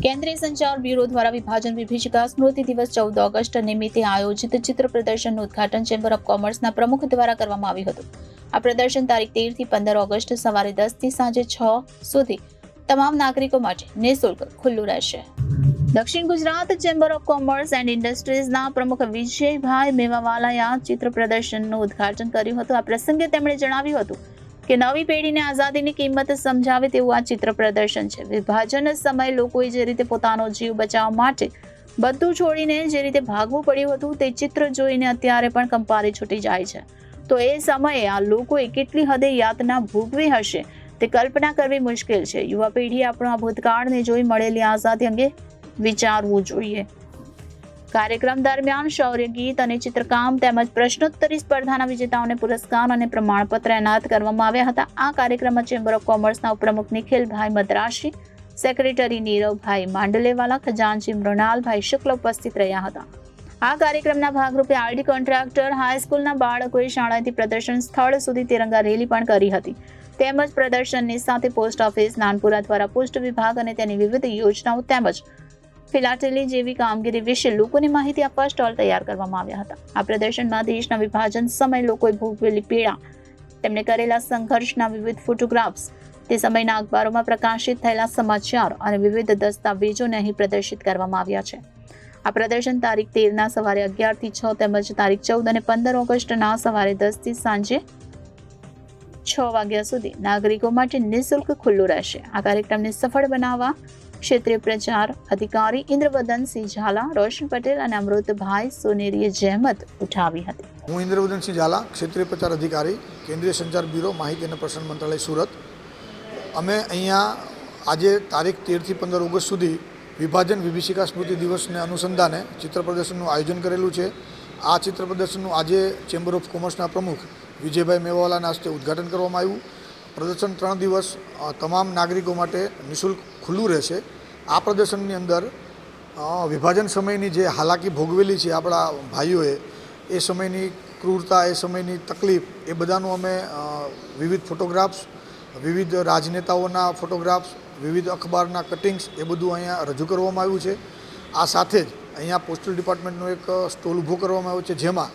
કેન્દ્રીય સંચાર બ્યુરો દ્વારા વિભાજન વિભીષિકા સ્મૃતિ દિવસ 14 ઓગસ્ટ નિમિત્તે આયોજિત ચિત્ર પ્રદર્શનનું ઉદ્ઘાટન ચેમ્બર ઓફ કોમર્સના પ્રમુખ દ્વારા કરવામાં આવ્યું હતું. આ પ્રદર્શન તારીખ 13 થી 15 ઓગસ્ટ સવારે 10 થી સાંજે 6 સુધી તમામ નાગરિકો માટે નિઃશુલ્ક ખુલ્લું રહેશે. દક્ષિણ Gujarat chamber of commerce and ઇન્ડસ્ટ્રીઝના પ્રમુખ વિજયભાઈ મેવાવાલાએ આ ચિત્ર પ્રદર્શનનું ઉદ્ઘાટન કર્યું હતું. આ પ્રસંગે તેમણે જણાવ્યું હતું કે નવી પેઢીને આઝાદીની કિંમત સમજાવે તેવું આ ચિત્ર પ્રદર્શન છે. વિભાજન સમયે લોકોએ જે રીતે પોતાનો જીવ બચાવવા માટે બધું છોડીને જે રીતે ભાગવું પડ્યું હતું તે ચિત્ર જોઈને અત્યારે પણ કંપારી છૂટી જાય છે. તો એ સમયે આ લોકોએ કેટલી હદે યાતના ભોગવી હશે તે કલ્પના કરવી મુશ્કેલ છે. યુવા પેઢીએ આપણા ભૂતકાળને જોઈ મળેલી આઝાદી અંગે વિચારવું જોઈએ. કાર્યક્રમ દરમિયાન શૌર્ય ગીત અને ચિત્રકામ તેમજ પ્રશ્નોત્તરી સ્પર્ધાના વિજેતાઓને પુરસ્કાર અને પ્રમાણપત્ર એનાયત કરવામાં આવ્યા હતા. આ કાર્યક્રમમાં ચેમ્બર ઓફ કોમર્સના ઉપપ્રમુખ નિખિલભાઈ મદ્રાસી, સેક્રેટરી નીરવભાઈ માંડલેવાલા, ખજાનચી મૃણાલભાઈ શુક્લ ઉપસ્થિત રહ્યા હતા. આ કાર્યક્રમના ભાગરૂપે આરડી કોન્ટ્રાક્ટર હાઈસ્કૂલના બાળકોએ શાળાથી પ્રદર્શન સ્થળ સુધી તિરંગા રેલી પણ કરી હતી. તેમજ પ્રદર્શનની સાથે પોસ્ટ ઓફિસ નાનપુરા દ્વારા પોસ્ટ વિભાગ અને તેની વિવિધ યોજનાઓ તેમજ ફિલાટેલી જેવી કામગીરી વિશે લોકોને માહિતી આપવા સ્ટોલ તૈયાર કરવામાં આવ્યા હતા. આ પ્રદર્શનમાં દેશના વિભાજન સમયે લોકોએ ભોગવેલી પીડા, તેમણે કરેલા સંઘર્ષના વિવિધ ફોટોગ્રાફ્સ, તે સમયના અખબારોમાં પ્રકાશિત થયેલા સમાચાર અને વિવિધ દસ્તાવેજોને અહીં પ્રદર્શિત કરવામાં આવ્યા છે. આ પ્રદર્શન તારીખ 13ના સવારે 11 થી 6 તેમજ તારીખ 14 અને 15 ઓગસ્ટના સવારે 10 થી સાંજે 6 વાગ્યા સુધી નાગરિકો માટે નિઃશુલ્ક ખુલ્લું રહેશે. આ કાર્યક્રમને સફળ બનાવવા ક્ષેત્રીય પ્રચાર અધિકારી ઇન્દ્રવદનસિંહ ઝાલા, રોશન પટેલ અને અમૃતભાઈ સોનેરીએ જહેમત ઉઠાવી હતી. હું ઇન્દ્રવદનસિંહ ઝાલા, ક્ષેત્રીય પ્રચાર અધિકારી, કેન્દ્રીય સંચાર બ્યુરો, માહિતી અને પ્રસારણ મંત્રાલય, સુરત. અમે અહીંયા આજે તારીખ 13 થી 15 ઓગસ્ટ સુધી વિભાજન વિભીષિકા સ્મૃતિ દિવસને અનુસંધાને ચિત્ર પ્રદર્શનનું આયોજન કરેલું છે. આ ચિત્ર પ્રદર્શનનું આજે ચેમ્બર ઓફ કોમર્સના પ્રમુખ વિજયભાઈ મેવાવાલાના હસ્તે ઉદ્ઘાટન કરવામાં આવ્યું. પ્રદર્શન 3 દિવસ તમામ નાગરિકો માટે નિઃશુલ્ક ખુલ્લું રહેશે. આ પ્રદર્શનની અંદર વિભાજન સમયની જે હાલાકી ભોગવેલી છે આપણા ભાઈઓએ, એ સમયની ક્રૂરતા, એ સમયની તકલીફ, એ બધાનું અમે વિવિધ ફોટોગ્રાફ્સ, વિવિધ રાજનેતાઓના ફોટોગ્રાફ્સ, વિવિધ અખબારના કટિંગ્સ, એ બધું અહીંયા રજૂ કરવામાં આવ્યું છે. આ સાથે જ અહીંયા પોસ્ટલ ડિપાર્ટમેન્ટનો એક સ્ટોલ ઊભો કરવામાં આવ્યો છે, જેમાં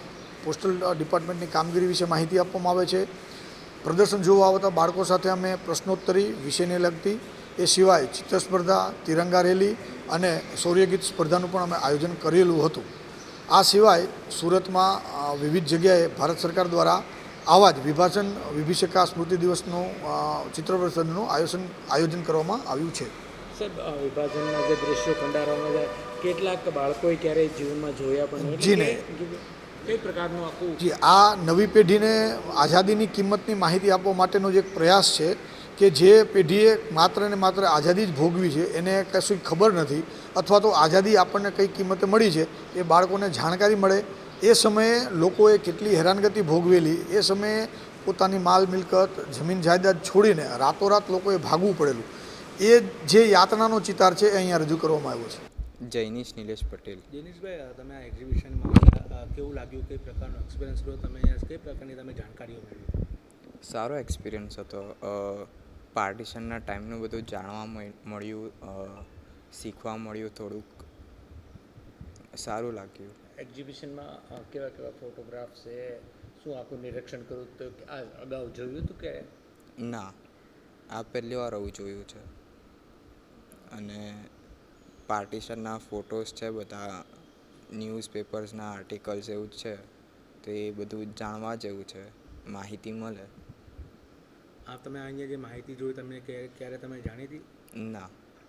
પોસ્ટલ ડિપાર્ટમેન્ટની કામગીરી વિશે માહિતી આપવામાં આવે છે. પ્રદર્શન જોવા આવતા બાળકો સાથે અમે પ્રશ્નોત્તરી વિષયને લગતી, એ સિવાય ચિત્ર સ્પર્ધા, તિરંગા રેલી અને શૌર્યગીત સ્પર્ધાનું પણ અમે આયોજન કરેલું હતું. આ સિવાય સુરતમાં વિવિધ જગ્યાએ ભારત સરકાર દ્વારા આવા જ વિભાજન વિભીષિકા સ્મૃતિ દિવસનું ચિત્ર પ્રદર્શનનું આયોજન કરવામાં આવ્યું છે. સર, વિભાજનના જે દ્રશ્યો કંડારવામાં કેટલાક બાળકોએ ક્યારેય જીવનમાં જોયા પણ જી ને કઈ પ્રકારનું આખું જી આ નવી પેઢીને આઝાદીની કિંમતની માહિતી આપવા માટેનો જે એક પ્રયાસ છે કે જે પેઢીએ માત્ર ને માત્ર આઝાદી જ ભોગવી છે, એને કશું ખબર નથી, અથવા તો આઝાદી આપણને કઈ કિંમતે મળી છે એ બાળકોને જાણકારી મળે. એ સમયે લોકોએ કેટલી હેરાનગતિ ભોગવેલી, એ સમયે પોતાની માલ મિલકત, જમીન જાયદાદ છોડીને રાતોરાત લોકોએ ભાગવું પડેલું, એ જે યાતનાનો ચિતાર છે એ અહીંયા રજૂ કરવામાં આવ્યો છે. જૈનિશ નિલેશ પટેલ. જૈનિશભાઈ, તમે આ એક્ઝિબિશનમાં કેવું લાગ્યું, કઈ પ્રકારનો એક્સપિરિયન્સ રહ્યો, તમે અહીંયા કઈ પ્રકારની તમે જાણકારીઓ મેળવી? સારો એક્સપિરિયન્સ હતો. પાર્ટિશનના ટાઈમનું બધું જાણવા મળ્યું, શીખવા મળ્યું, થોડુંક સારું લાગ્યું. એક્ઝિબિશનમાં કેવા કેવા ફોટોગ્રાફ્સ છે, શું આખું નિરીક્ષણ કર્યું તો આ અગાઉ જોયું હતું કે ના? આ પહેલી વાર આવું જોયું છે. અને પાર્ટિશનના ફોટોસ છે, બધા ન્યૂઝપેપર્સના આર્ટિકલ્સ એવું જ છે, તો એ બધું જાણવા જેવું છે, માહિતી મળે. આ તમે અહીંયા જે માહિતી જોઈ, તમને ક્યારે તમે જાણી હતી? ના.